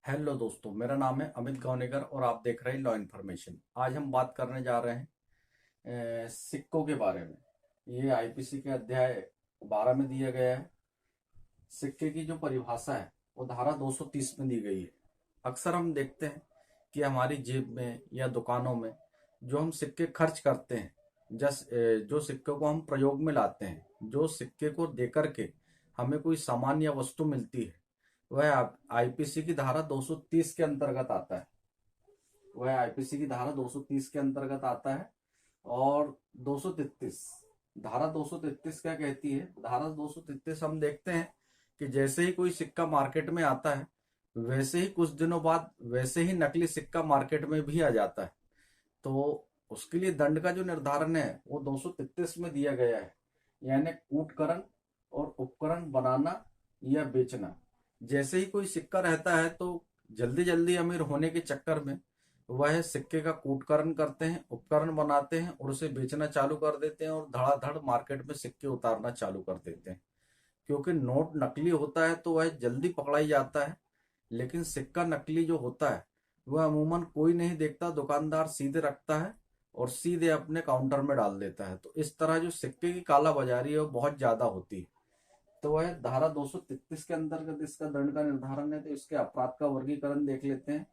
Hello दोस्तों, मेरा नाम है अमित गावनेकर और आप देख रहे हैं लॉ इन्फॉर्मेशन। आज हम बात करने जा रहे हैं सिक्कों के बारे में। ये आईपीसी के अध्याय 12 में दिया गया है। सिक्के की जो परिभाषा है वो धारा 230 में दी गई है। अक्सर हम देखते हैं कि हमारी जेब में या दुकानों में जो हम सिक्के खर्च करते हैं, जो सिक्के को हम प्रयोग में लाते हैं, जो सिक्के को देकर के हमें कोई सामान या वस्तु मिलती है, वह आईपीसी की धारा 230 के अंतर्गत आता है। वह आईपीसी की धारा 230 के अंतर्गत आता है। और 233 धारा 233 क्या कहती है? धारा 233 हम देखते हैं कि जैसे ही कोई सिक्का मार्केट में आता है, वैसे ही कुछ दिनों बाद वैसे ही नकली सिक्का मार्केट में भी आ जाता है। तो उसके लिए दंड का जो निर्धारण है वो 233 में दिया गया है, यानी कूटकरण और उपकरण बनाना या बेचना। जैसे ही कोई सिक्का रहता है तो जल्दी जल्दी अमीर होने के चक्कर में वह सिक्के का कूटकरण करते हैं, उपकरण बनाते हैं और उसे बेचना चालू कर देते हैं और धड़ाधड़ मार्केट में सिक्के उतारना चालू कर देते हैं। क्योंकि नोट नकली होता है तो वह जल्दी पकड़ा जाता है, लेकिन सिक्का नकली जो होता है वह अमूमन कोई नहीं देखता, दुकानदार सीधे रखता है और सीधे अपने काउंटर में डाल देता है। तो इस तरह जो सिक्के की काला बाजारी है वो बहुत ज्यादा होती है। तो वह धारा 233 के अंतर्गत इसका दंड का निर्धारण है। तो इसके अपराध का वर्गीकरण देख लेते हैं।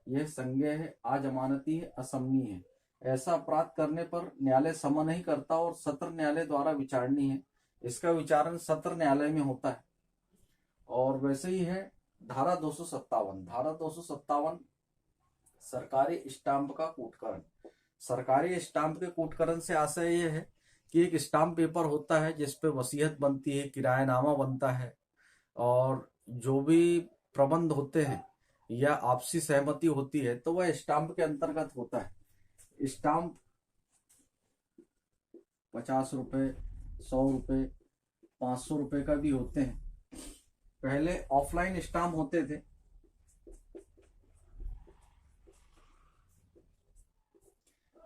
यह संज्ञेय है, अजमानती है, असमनीय है। ऐसा अपराध करने पर न्यायालय समन नहीं करता और सत्र न्यायालय द्वारा विचारणीय है। इसका विचारण सत्र न्यायालय में होता है। और वैसे ही है धारा 257। धारा 257 सरकारी स्टाम्प का कूटकरण। सरकारी स्टाम्प के कूटकरण से आशय यह है कि एक स्टाम्प पेपर होता है जिसपे वसीयत बनती है, किरायानामा बनता है और जो भी प्रबंध होते हैं या आपसी सहमति होती है तो वह स्टाम्प के अंतर्गत होता है। स्टाम्प 50 रुपए, 100 रुपए, 500 रुपए का भी होते हैं। पहले ऑफलाइन स्टाम्प होते थे।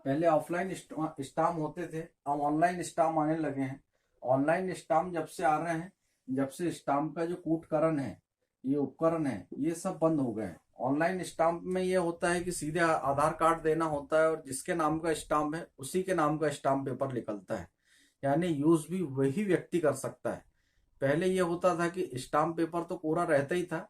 पहले ऑफलाइन स्टाम्प होते थे, अब ऑनलाइन स्टाम्प आने लगे हैं। ऑनलाइन स्टाम्प जब से आ रहे हैं, जब से स्टाम्प का जो कूटकरण है, ये उपकरण है, ये सब बंद हो गए हैं। ऑनलाइन स्टाम्प में ये होता है कि सीधे आधार कार्ड देना होता है और जिसके नाम का स्टाम्प है उसी के नाम का स्टाम्प पेपर निकलता है, यानी यूज भी वही व्यक्ति कर सकता है। पहले ये होता था कि स्टाम्प पेपर तो कोरा रहता ही था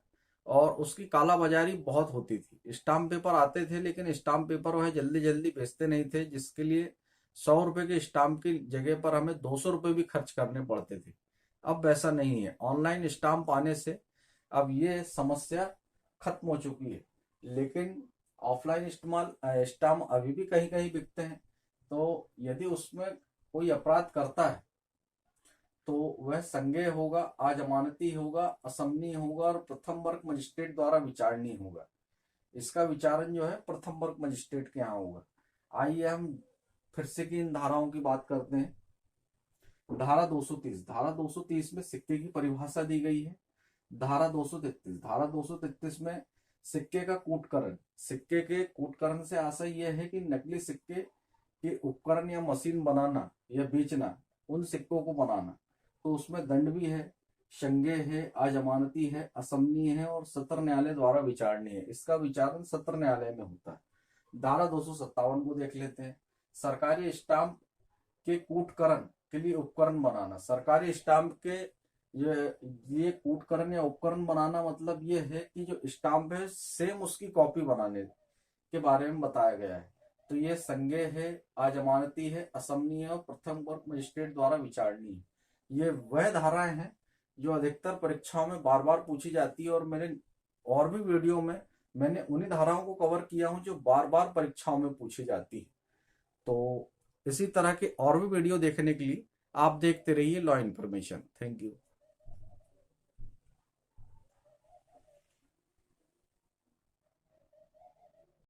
और उसकी कालाबाजारी बहुत होती थी। स्टाम्प पेपर आते थे लेकिन स्टाम्प पेपर वह जल्दी जल्दी बेचते नहीं थे, जिसके लिए 100 रुपए के स्टाम्प की जगह पर हमें 200 रुपए भी खर्च करने पड़ते थे। अब वैसा नहीं है। ऑनलाइन स्टाम्प आने से अब ये समस्या खत्म हो चुकी है। लेकिन ऑफलाइन स्टाम्प अभी भी कहीं कहीं बिकते हैं। तो यदि उसमें कोई अपराध करता है तो वह संज्ञेय होगा, अजमानती होगा, असमनीय होगा और प्रथम वर्ग मजिस्ट्रेट द्वारा विचारणीय होगा। इसका विचारण जो है प्रथम वर्ग मजिस्ट्रेट के यहाँ होगा। आइए हम फिर से की इन धाराओं की बात करते हैं। धारा 230। धारा 230 में सिक्के की परिभाषा दी गई है। धारा 233। धारा 233 में सिक्के का कूटकरण। सिक्के के कूटकरण से आशय यह है कि नकली सिक्के के उपकरण या मशीन बनाना या बेचना, उन सिक्कों को बनाना। तो उसमें दंड भी है, संज्ञेय है, अजमानती है, असमनीय है और सत्र न्यायालय द्वारा विचारणीय है। इसका विचारण सत्र न्यायालय में होता है। धारा 257 को देख लेते हैं। सरकारी स्टाम्प के कूटकरण के लिए उपकरण बनाना। सरकारी स्टाम्प के ये कूटकरण या उपकरण बनाना मतलब ये है कि जो स्टाम्प है सेम उसकी कॉपी बनाने के बारे में बताया गया है। तो ये संज्ञेय है, अजमानती है, असमनीय है और प्रथम वर्ग मजिस्ट्रेट द्वारा विचारणीय है। ये वह धाराएं हैं जो अधिकतर परीक्षाओं में बार बार पूछी जाती है और मैंने और भी वीडियो में मैंने उन्हीं धाराओं को कवर किया हूं जो बार बार परीक्षाओं में पूछी जाती है। तो इसी तरह के और भी वीडियो देखने के लिए आप देखते रहिए लॉ इन्फॉर्मेशन। Thank you.